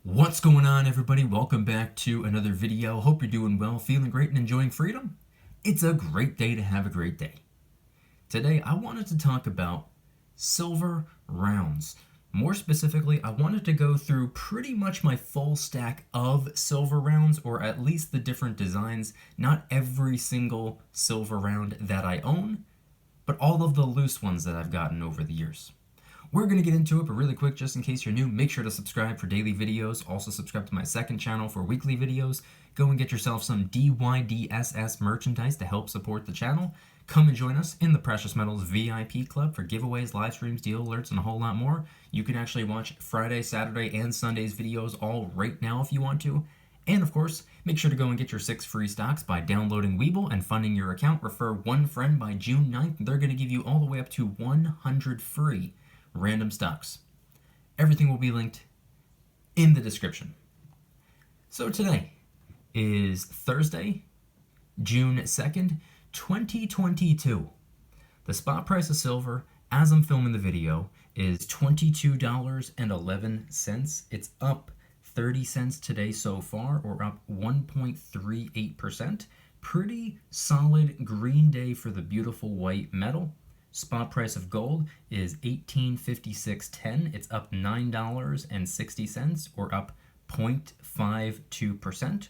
What's going on, everybody? Welcome back to another video. Hope you're doing well, feeling great, and enjoying freedom. It's a great day to have a great day. Today, I wanted to talk about silver rounds. More specifically, I wanted to go through pretty much my full stack of silver rounds, or at least the different designs. Not every single silver round that I own, but all of the loose ones that I've gotten over the years. We're going to get into it, but really quick, just in case you're new, make sure to subscribe for daily videos. Also subscribe to my second channel for weekly videos. Go and get yourself some DYDSS merchandise to help support the channel. Come and join us in the Precious Metals VIP Club for giveaways, live streams, deal alerts, and a whole lot more. You can actually watch Friday, Saturday, and Sunday's videos all right now if you want to. And of course, make sure to go and get your 6 free stocks by downloading Webull and funding your account. Refer one friend by June 9th. They're going to give you all the way up to 100 free random stocks. Everything will be linked in the description. So today is Thursday, June 2nd, 2022. The spot price of silver, as I'm filming the video, is $22.11. It's up 30 cents today so far, or up 1.38%. Pretty solid green day for the beautiful white metal. Spot price of gold is $18.5610. It's up $9.60, or up 0.52%.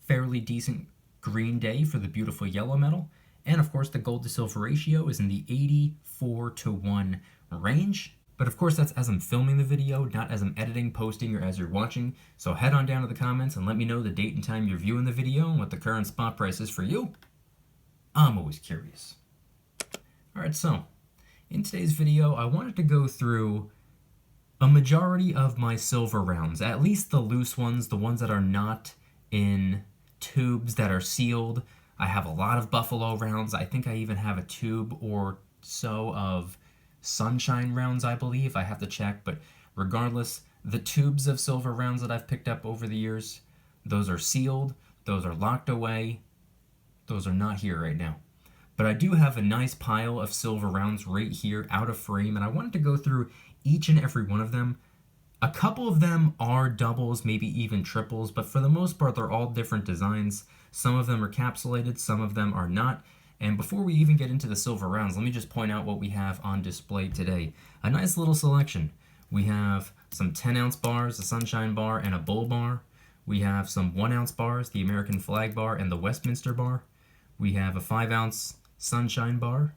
Fairly decent green day for the beautiful yellow metal. And of course, the gold to silver ratio is in the 84:1 range. But of course, that's as I'm filming the video, not as I'm editing, posting, or as you're watching. So head on down to the comments and let me know the date and time you're viewing the video and what the current spot price is for you. I'm always curious. Alright, so in today's video, I wanted to go through a majority of my silver rounds, at least the loose ones, the ones that are not in tubes that are sealed. I have a lot of buffalo rounds. I think I even have a tube or so of sunshine rounds, I believe. I have to check, but regardless, the tubes of silver rounds that I've picked up over the years, those are sealed, those are locked away, those are not here right now. But I do have a nice pile of silver rounds right here out of frame, and I wanted to go through each and every one of them. A couple of them are doubles, maybe even triples, but for the most part, they're all different designs. Some of them are capsulated, some of them are not. And before we even get into the silver rounds, let me just point out what we have on display today. A nice little selection. We have some 10-ounce bars, a sunshine bar, and a bull bar. We have some 1-ounce bars, the American flag bar and the Westminster bar. We have a 5-ounce sunshine bar.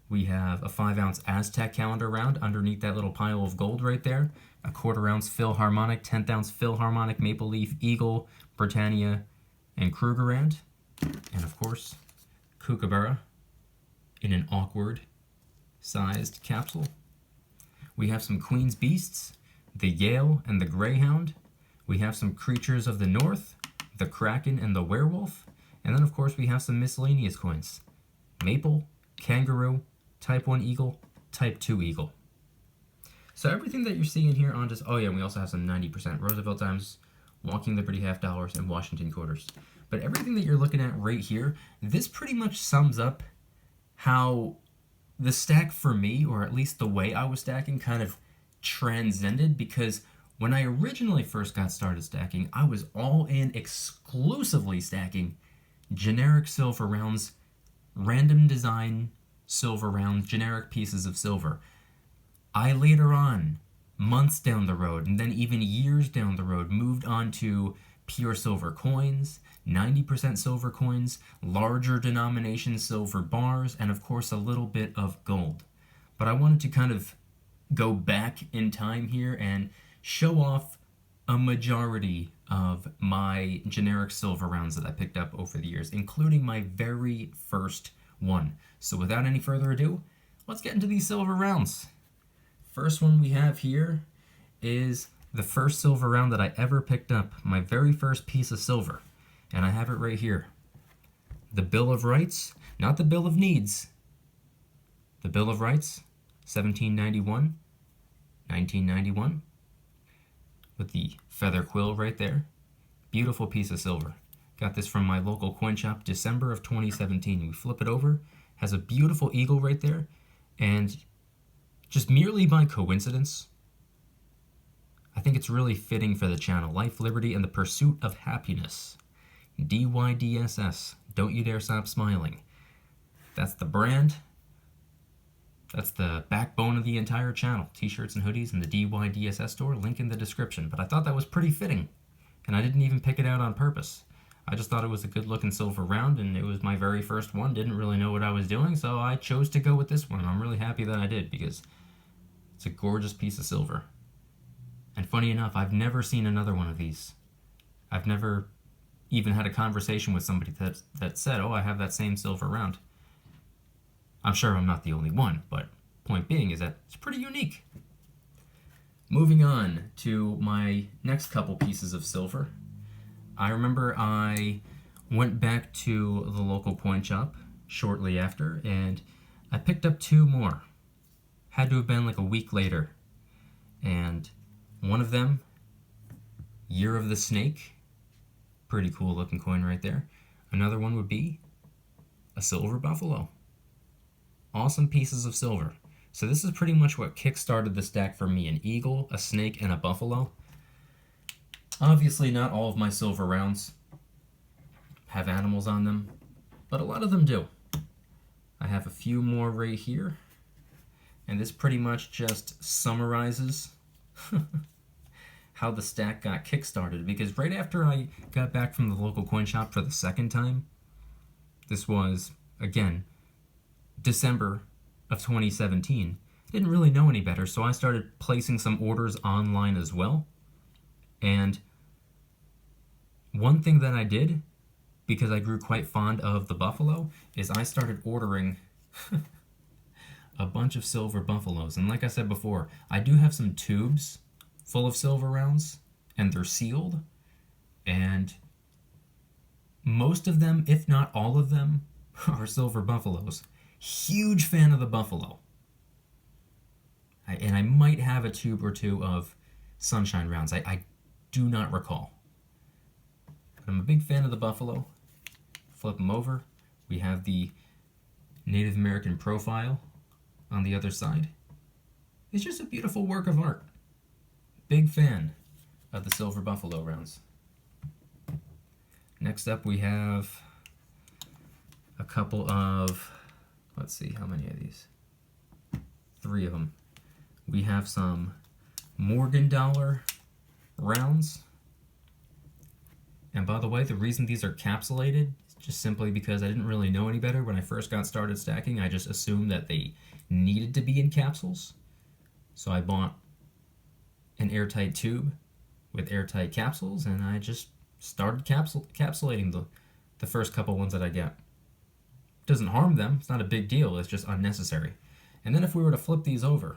We have a 5-ounce Aztec calendar round underneath that little pile of gold right there. A 1/4-ounce Philharmonic, 10th-ounce Philharmonic, Maple Leaf, Eagle, Britannia, and Krugerrand. And of course, Kookaburra in an awkward sized capsule. We have some Queen's Beasts, the Yale and the Greyhound. We have some Creatures of the North, the Kraken and the Werewolf. And then of course we have some miscellaneous coins. Maple, Kangaroo, Type 1 Eagle, Type 2 Eagle. So everything that you're seeing here on just, oh yeah, and we also have some 90% Roosevelt Dimes, Walking Liberty half dollars, and Washington quarters. But everything that you're looking at right here, this pretty much sums up how the stack for me, or at least the way I was stacking, kind of transcended, because when I originally first got started stacking, I was all in exclusively stacking generic silver rounds, random design silver rounds, generic pieces of silver. I later on, months down the road, and then even years down the road, moved on to pure silver coins, 90% silver coins, larger denomination silver bars, and of course a little bit of gold. But I wanted to kind of go back in time here and show off a majority of my generic silver rounds that I picked up over the years, including my very first one. So without any further ado, let's get into these silver rounds. First one we have here is the first silver round that I ever picked up, my very first piece of silver. And I have it right here. The Bill of Rights, not the Bill of Needs. The Bill of Rights, 1791, 1991. With the feather quill right there. Beautiful piece of silver. Got this from my local coin shop, December of 2017. We flip it over, has a beautiful eagle right there, and just merely by coincidence, I think it's really fitting for the channel. Life, Liberty, and the Pursuit of Happiness. DYDSS. Don't you dare stop smiling. That's the brand. That's the backbone of the entire channel. T-shirts and hoodies in the DYDSS store. Link in the description. But I thought that was pretty fitting. And I didn't even pick it out on purpose. I just thought it was a good looking silver round, and it was my very first one. Didn't really know what I was doing, so I chose to go with this one. I'm really happy that I did, because it's a gorgeous piece of silver. And funny enough, I've never seen another one of these. I've never even had a conversation with somebody that said, oh, I have that same silver round. I'm sure I'm not the only one, but point being is that it's pretty unique. Moving on to my next couple pieces of silver. I remember I went back to the local coin shop shortly after, and I picked up two more. Had to have been like a week later. And one of them, Year of the Snake. Pretty cool looking coin right there. Another one would be a silver buffalo. Awesome pieces of silver. So this is pretty much what kick-started the stack for me. An eagle, a snake, and a buffalo. Obviously not all of my silver rounds have animals on them, but a lot of them do. I have a few more right here, and this pretty much just summarizes how the stack got kick-started, because right after I got back from the local coin shop for the second time, this was, again, December of 2017. Didn't really know any better, so I started placing some orders online as well. And one thing that I did, because I grew quite fond of the buffalo, is I started ordering a bunch of silver buffaloes. And like I said before, I do have some tubes full of silver rounds, and they're sealed. And most of them, if not all of them, are silver buffaloes. Huge fan of the buffalo. And I might have a tube or two of sunshine rounds. I do not recall. But I'm a big fan of the buffalo. Flip them over. We have the Native American profile on the other side. It's just a beautiful work of art. Big fan of the silver buffalo rounds. Next up we have a couple of, let's see, how many of these? 3 of them. We have some Morgan dollar rounds. And by the way, the reason these are capsulated is just simply because I didn't really know any better when I first got started stacking. I just assumed that they needed to be in capsules. So I bought an airtight tube with airtight capsules, and I just started capsulating the first couple ones that I get. Doesn't harm them, it's not a big deal, it's just unnecessary. And then if we were to flip these over,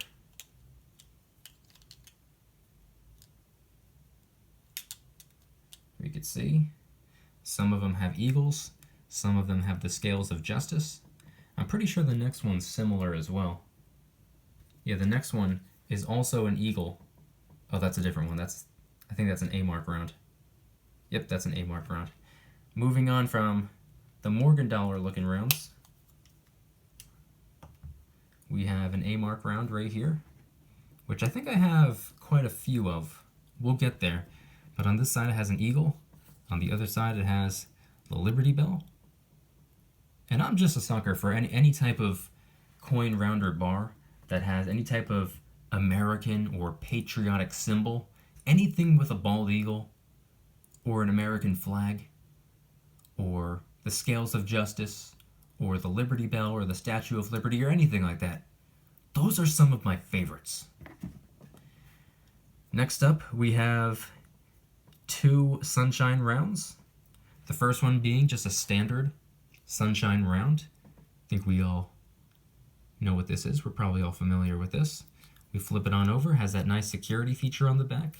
we could see some of them have eagles, some of them have the scales of justice. I'm pretty sure the next one's similar as well. Yeah, the next one is also an eagle. Oh, that's a different one. I think that's an A mark round. Yep, that's an A mark round. Moving on from the Morgan dollar looking rounds, we have an A mark round right here, which I think I have quite a few of. We'll get there. But on this side it has an eagle. On the other side it has the Liberty Bell. And I'm just a sucker for any type of coin round or bar that has any type of American or patriotic symbol. Anything with a bald eagle or an American flag or the scales of justice or the Liberty Bell or the Statue of Liberty or anything like that. Those are some of my favorites. Next up we have 2 sunshine rounds. The first one being just a standard sunshine round. I think we all know what this is. We're probably all familiar with this. We flip it on over, has that nice security feature on the back.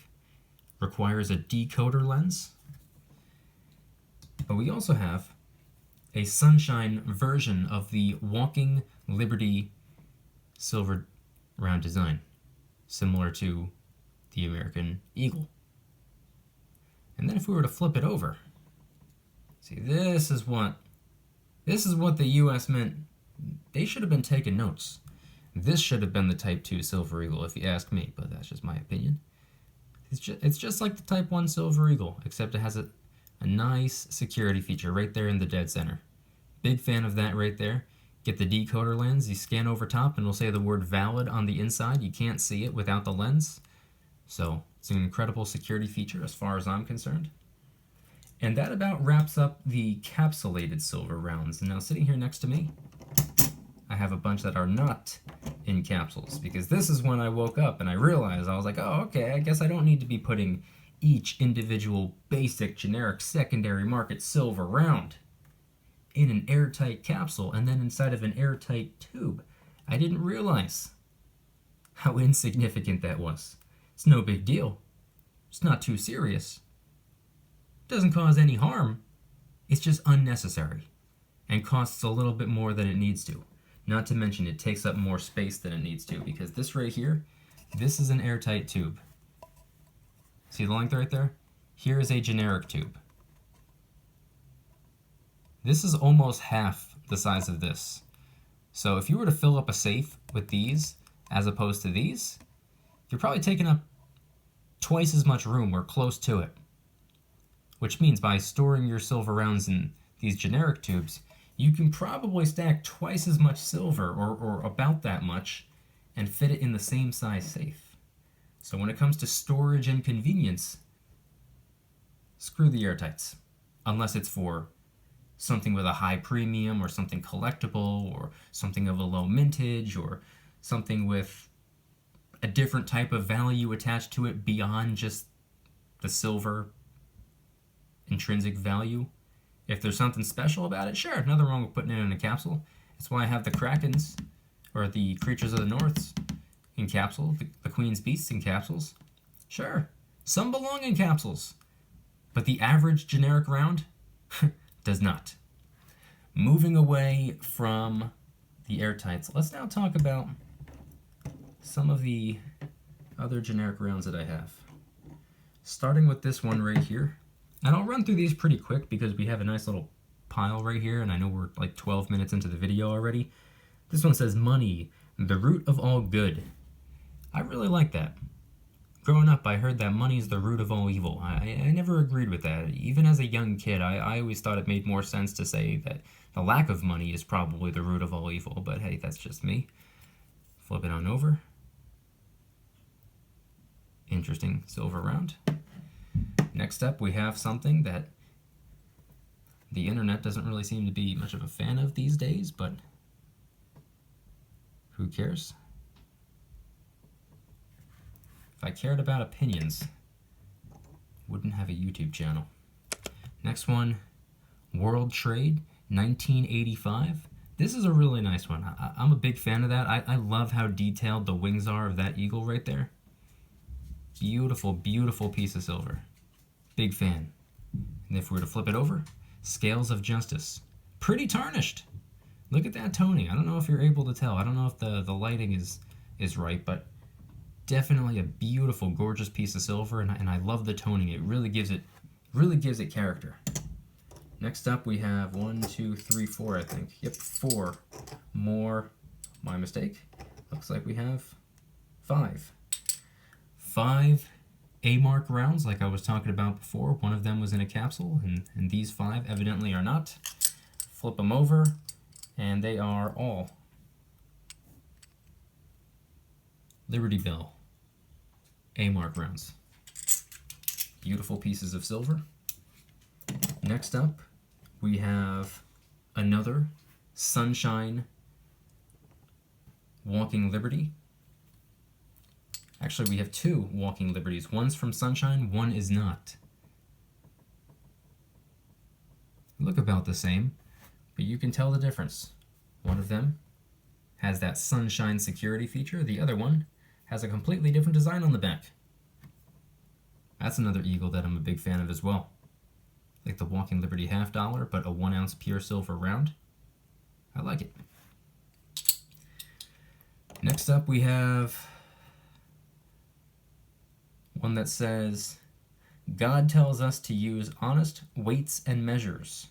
Requires a decoder lens. But we also have a sunshine version of the Walking Liberty silver round design, similar to the American Eagle. And then if we were to flip it over, see, this is what the US meant. They should have been taking notes. This should have been the Type 2 Silver Eagle, if you ask me, but that's just my opinion. It's just like the Type 1 Silver Eagle, except it has a nice security feature right there in the dead center. Big fan of that right there. Get the decoder lens, you scan over top and it'll say the word valid on the inside. You can't see it without the lens. So it's an incredible security feature as far as I'm concerned. And that about wraps up the capsulated silver rounds. And now sitting here next to me, I have a bunch that are not in capsules, because this is when I woke up and I realized, I was like, oh, okay, I guess I don't need to be putting each individual basic generic secondary market silver round in an airtight capsule and then inside of an airtight tube. I didn't realize how insignificant that was. It's no big deal. It's not too serious. It doesn't cause any harm. It's just unnecessary and costs a little bit more than it needs to. Not to mention it takes up more space than it needs to, because this right here, this is an airtight tube. See the length right there? Here is a generic tube. This is almost half the size of this. So if you were to fill up a safe with these as opposed to these, you're probably taking up twice as much room or close to it. Which means by storing your silver rounds in these generic tubes, you can probably stack twice as much silver, or about that much, and fit it in the same size safe. So when it comes to storage and convenience, screw the airtights. Unless it's for something with a high premium, or something collectible, or something of a low mintage, or something with a different type of value attached to it beyond just the silver intrinsic value. If there's something special about it, sure, nothing wrong with putting it in a capsule. That's why I have the Krakens, or the Creatures of the Norths, in capsule, the Queen's Beasts in capsules. Sure, some belong in capsules, but the average generic round does not. Moving away from the airtights, let's now talk about some of the other generic rounds that I have. Starting with this one right here. And I'll run through these pretty quick because we have a nice little pile right here, and I know we're like 12 minutes into the video already. This one says, money, the root of all good. I really like that. Growing up, I heard that money is the root of all evil. I never agreed with that. Even as a young kid, I always thought it made more sense to say that the lack of money is probably the root of all evil. But hey, that's just me. Flip it on over. Interesting silver round. Next up, we have something that the internet doesn't really seem to be much of a fan of these days, but who cares? If I cared about opinions, wouldn't have a YouTube channel. Next one, World Trade, 1985. This is a really nice one. I'm a big fan of that. I love how detailed the wings are of that eagle right there. Beautiful, beautiful piece of silver. Big fan. And if we were to flip it over, Scales of Justice. Pretty tarnished. Look at that toning. I don't know if you're able to tell. I don't know if the lighting is right, but definitely a beautiful, gorgeous piece of silver, and I love the toning. It really gives it character. Next up, we have 1, 2, 3, 4, I think. Yep, 4 more. My mistake. Looks like we have 5. 5 A-mark rounds, like I was talking about before. One of them was in a capsule, and these 5 evidently are not. Flip them over, and they are all Liberty Bell A-mark rounds. Beautiful pieces of silver. Next up, we have another Sunshine Walking Liberty. Actually, we have 2 Walking Liberties. One's from Sunshine, one is not. Look about the same, but you can tell the difference. One of them has that Sunshine security feature. The other one has a completely different design on the back. That's another eagle that I'm a big fan of as well. Like the Walking Liberty $half, but a 1 ounce pure silver round. I like it. Next up, we have one that says, God tells us to use honest weights and measures.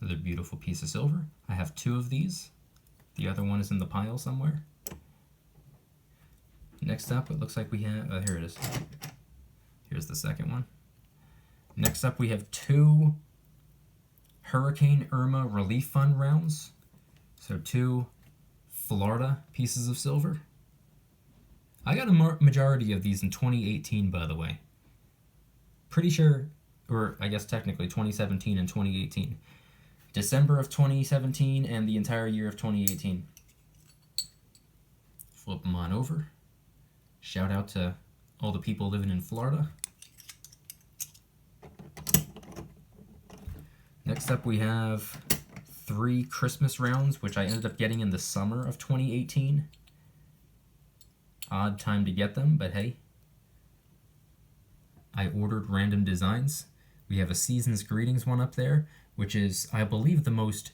Another beautiful piece of silver. I have 2 of these. The other one is in the pile somewhere. Next up, it looks like we have, here it is. Here's the second one. Next up, we have 2 Hurricane Irma Relief Fund rounds. So 2 Florida pieces of silver. I got a majority of these in 2018, by the way. Pretty sure, or I guess technically 2017 and 2018. December of 2017 and the entire year of 2018. Flip them on over. Shout out to all the people living in Florida. Next up we have 3 Christmas rounds, which I ended up getting in the summer of 2018. Odd time to get them, but hey. I ordered random designs. We have a Season's Greetings one up there, which is, I believe, the most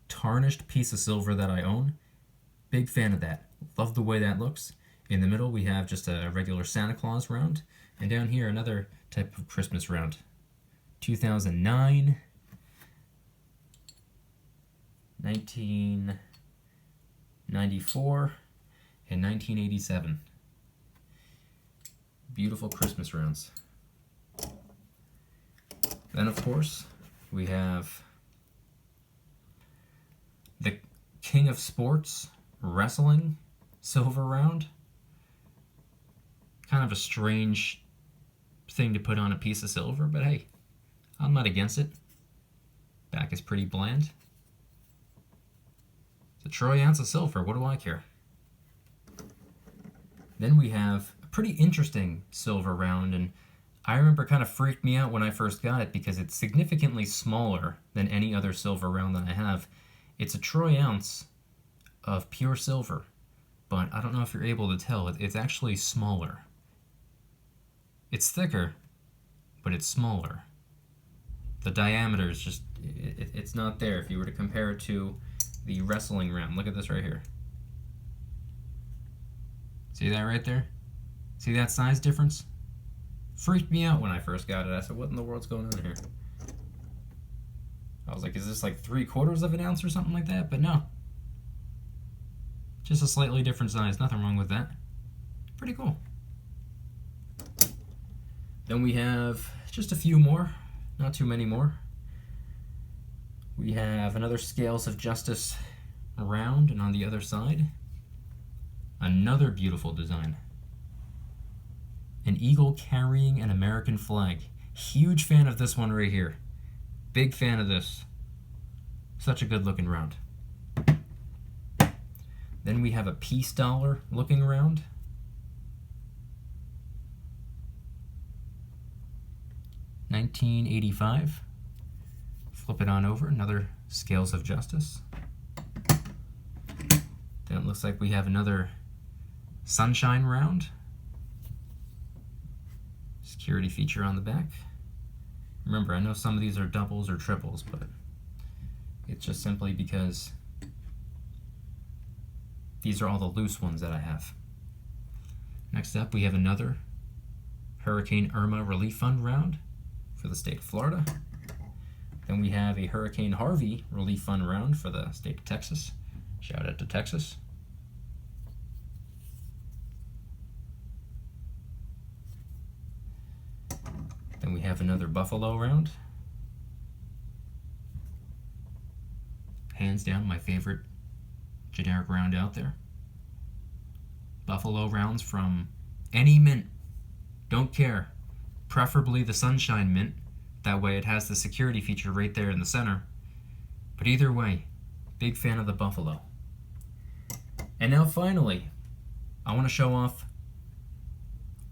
tarnished piece of silver that I own. Big fan of that. Love the way that looks. In the middle, we have just a regular Santa Claus round. And down here, another type of Christmas round. 2009, 1994, and 1987. Beautiful Christmas rounds. Then, of course, we have the King of Sports Wrestling silver round. Kind of a strange thing to put on a piece of silver, but hey, I'm not against it. Back is pretty bland. It's a troy ounce of silver, what do I care? Then we have a pretty interesting silver round, and I remember it kind of freaked me out when I first got it because it's significantly smaller than any other silver round that I have. It's a troy ounce of pure silver, but I don't know if you're able to tell, it's actually smaller. It's thicker, but it's smaller. The diameter is just, it's not there if you were to compare it to the wrestling round. Look at this right here. See that right there? See that size difference? Freaked me out when I first got it. I said, what in the world's going on here? I was like, is this like 3/4 of an ounce or something like that? But no. Just a slightly different size. Nothing wrong with that. Pretty cool. Then we have just a few more. Not too many more. We have another Scales of Justice round, and on the other side, another beautiful design. An eagle carrying an American flag. Huge fan of this one right here. Big fan of this. Such a good looking round. Then we have a peace dollar looking round. $19.85. Flip it on over, another Scales of Justice. Then it looks like we have another Sunshine round. Security feature on the back. Remember, I know some of these are doubles or triples, but it's just simply because these are all the loose ones that I have. Next up, we have another Hurricane Irma Relief Fund round for the state of Florida. Then we have a Hurricane Harvey Relief Fund round for the state of Texas. Shout out to Texas. Then we have another Buffalo round. Hands down, my favorite generic round out there. Buffalo rounds from any mint. Don't care. Preferably the Sunshine mint. That way it has the security feature right there in the center. But either way, big fan of the Buffalo. And now finally, I want to show off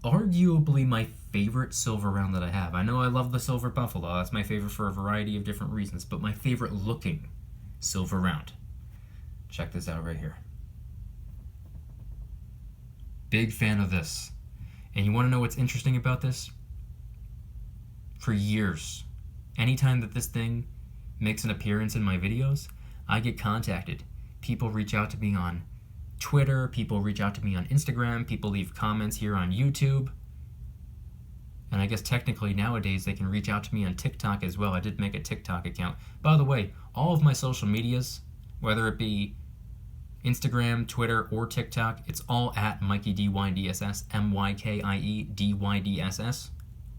arguably my favorite silver round that I have. I know I love the silver Buffalo. That's my favorite for a variety of different reasons, but my favorite looking silver round. Check this out right here. Big fan of this. And you want to know what's interesting about this? For years, anytime that this thing makes an appearance in my videos, I get contacted. People reach out to me on Twitter, people reach out to me on Instagram, people leave comments here on YouTube. And I guess technically nowadays they can reach out to me on TikTok as well. I did make a TikTok account. By the way, all of my social medias, whether it be Instagram, Twitter, or TikTok. It's all at Mykie DYDSS, MYKIE DYDSS.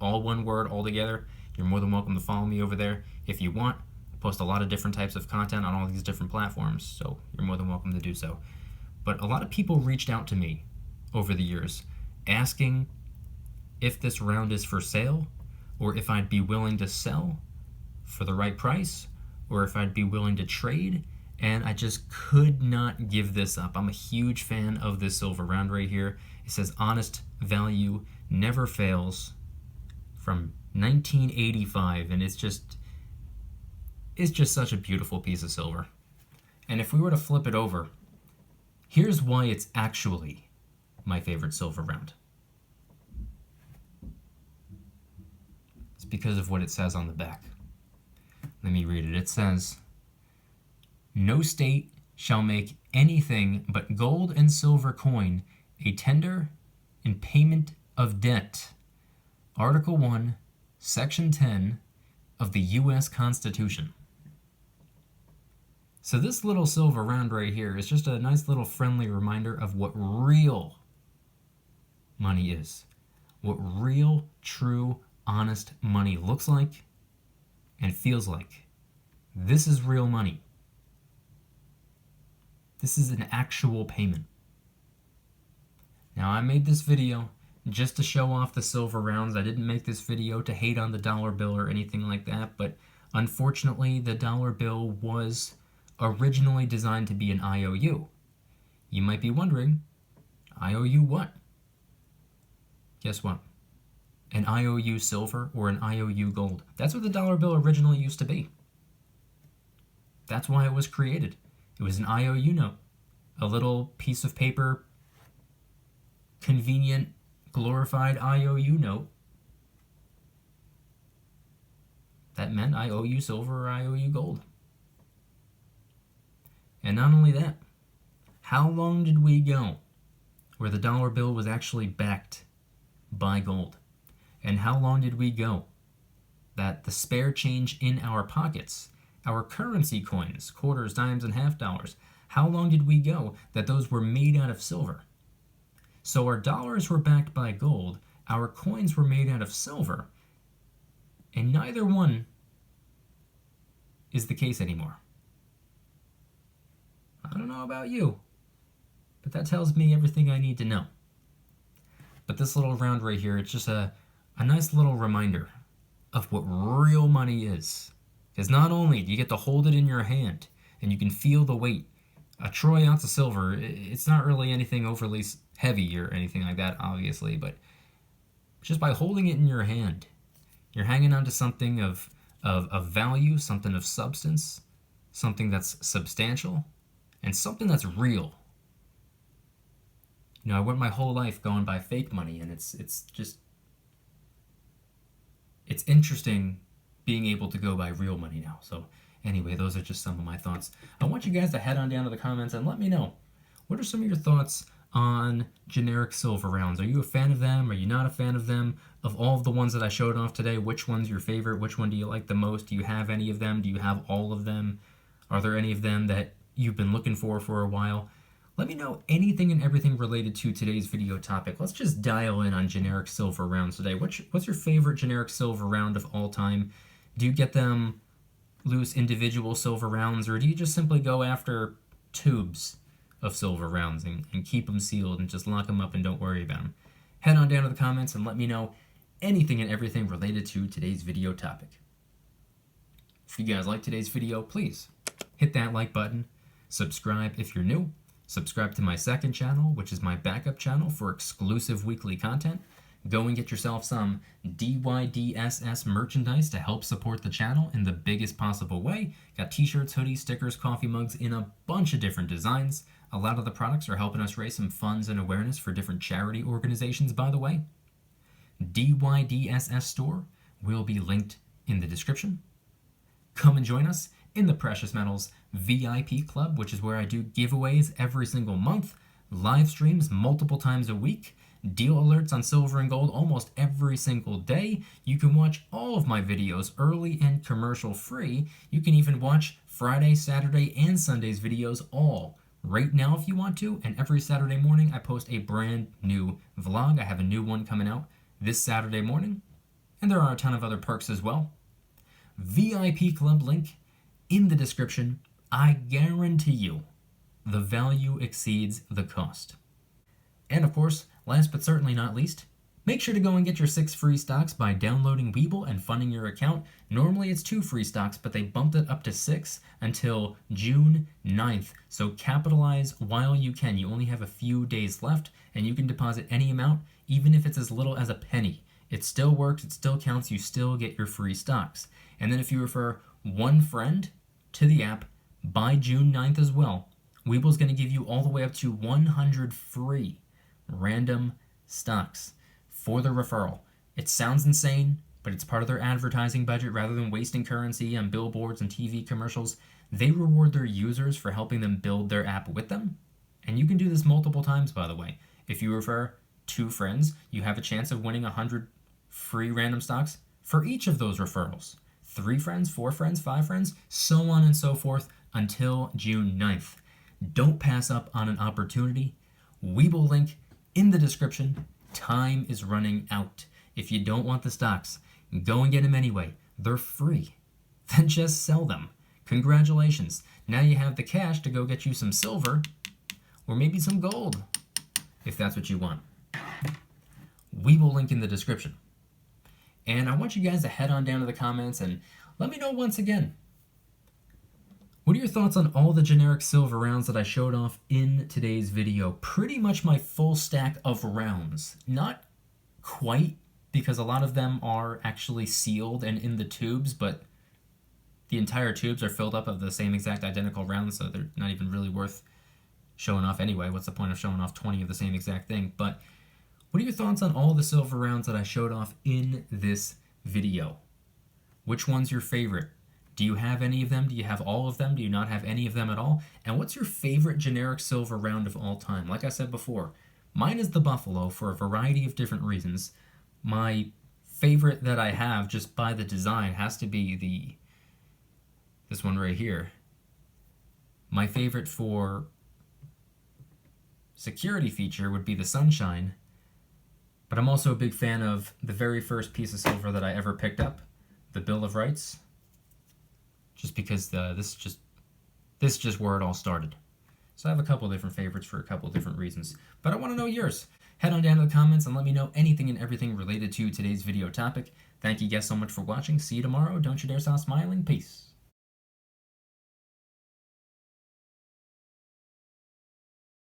All one word, all together. You're more than welcome to follow me over there if you want. I post a lot of different types of content on all these different platforms, so you're more than welcome to do so. But a lot of people reached out to me over the years asking if this round is for sale, or if I'd be willing to sell for the right price, or if I'd be willing to trade, and I just could not give this up. I'm a huge fan of this silver round right here. It says honest value never fails, from 1985, and it's just such a beautiful piece of silver. And if we were to flip it over, here's why it's actually my favorite silver round. It's because of what it says on the back. Let me read it. It says, "No state shall make anything but gold and silver coin a tender in payment of debt. Article 1, Section 10 of the U.S. Constitution." So this little silver round right here is just a nice little friendly reminder of what real money is. What real, true, honest money looks like and feels like. This is real money. This is an actual payment. Now, I made this video just to show off the silver rounds. I didn't make this video to hate on the dollar bill or anything like that, but unfortunately, the dollar bill was originally designed to be an IOU. You might be wondering, IOU what? Guess what? An IOU silver or an IOU gold. That's what the dollar bill originally used to be. That's why it was created. It was an IOU note, a little piece of paper, convenient, glorified IOU note. That meant I owe you silver or I owe you gold. And not only that, how long did we go where the dollar bill was actually backed by gold? And how long did we go that the spare change in our pockets, our currency coins, quarters, dimes, and half dollars, how long did we go that those were made out of silver? So our dollars were backed by gold, our coins were made out of silver, and neither one is the case anymore. I don't know about you, but that tells me everything I need to know. But this little round right here, it's just a nice little reminder of what real money is. Because not only do you get to hold it in your hand and you can feel the weight, a troy ounce of silver, it's not really anything overly heavy or anything like that, obviously, but just by holding it in your hand, you're hanging on to something of value, something of substance, something that's substantial, and something that's real. You know, I went my whole life going by fake money, and it's interesting being able to go by real money now. So anyway, those are just some of my thoughts. I want you guys to head on down to the comments and let me know, what are some of your thoughts on generic silver rounds? Are you a fan of them? Are you not a fan of them? Of all of the ones that I showed off today, which one's your favorite? Which one do you like the most? Do you have any of them? Do you have all of them? Are there any of them that you've been looking for a while? Let me know anything and everything related to today's video topic. Let's just dial in on generic silver rounds today. What's your favorite generic silver round of all time? Do you get them loose individual silver rounds, or do you just simply go after tubes of silver rounds and keep them sealed and just lock them up and don't worry about them? Head on down to the comments and let me know anything and everything related to today's video topic. If you guys like today's video, please hit that like button, subscribe if you're new, subscribe to my second channel, which is my backup channel for exclusive weekly content. Go and get yourself some DYDSS merchandise to help support the channel in the biggest possible way. Got t-shirts, hoodies, stickers, coffee mugs in a bunch of different designs. A lot of the products are helping us raise some funds and awareness for different charity organizations, by the way. DYDSS store will be linked in the description. Come and join us in the Precious Metals VIP Club, which is where I do giveaways every single month, live streams multiple times a week, deal alerts on silver and gold almost every single day. You can watch all of my videos early and commercial free. You can even watch Friday, Saturday, and Sunday's videos all right now if you want to, and every Saturday morning I post a brand new vlog. I have a new one coming out this Saturday morning, and there are a ton of other perks as well. VIP Club link in the description. I guarantee you the value exceeds the cost. And of course, last but certainly not least, make sure to go and get your 6 free stocks by downloading Webull and funding your account. Normally it's 2 free stocks, but they bumped it up to 6 until June 9th. So capitalize while you can. You only have a few days left, and you can deposit any amount, even if it's as little as a penny. It still works, it still counts, you still get your free stocks. And then if you refer one friend to the app by June 9th as well, Webull's going to give you all the way up to 100 free random stocks for the referral. It sounds insane, but it's part of their advertising budget. Rather than wasting currency on billboards and TV commercials, they reward their users for helping them build their app with them. And you can do this multiple times, by the way. If you refer 2 friends, you have a chance of winning 100 free random stocks for each of those referrals. 3 friends, 4 friends, 5 friends, so on and so forth until June 9th. Don't pass up on an opportunity. Webull link in the description. Time is running out. If you don't want the stocks, go and get them anyway. They're free. Then just sell them. Congratulations. Now you have the cash to go get you some silver or maybe some gold, if that's what you want. Webull link in the description. And I want you guys to head on down to the comments and let me know once again, what are your thoughts on all the generic silver rounds that I showed off in today's video? Pretty much my full stack of rounds. Not quite, because a lot of them are actually sealed and in the tubes, but the entire tubes are filled up of the same exact identical rounds, so they're not even really worth showing off anyway. What's the point of showing off 20 of the same exact thing? But what are your thoughts on all the silver rounds that I showed off in this video? Which one's your favorite? Do you have any of them? Do you have all of them? Do you not have any of them at all? And what's your favorite generic silver round of all time? Like I said before, mine is the Buffalo for a variety of different reasons. My favorite that I have, just by the design, has to be this one right here. My favorite for security feature would be the Sunshine, but I'm also a big fan of the very first piece of silver that I ever picked up, the Bill of Rights. Just because this is just where it all started. So I have a couple different favorites for a couple different reasons. But I want to know yours. Head on down to the comments and let me know anything and everything related to today's video topic. Thank you guys so much for watching. See you tomorrow. Don't you dare stop smiling. Peace.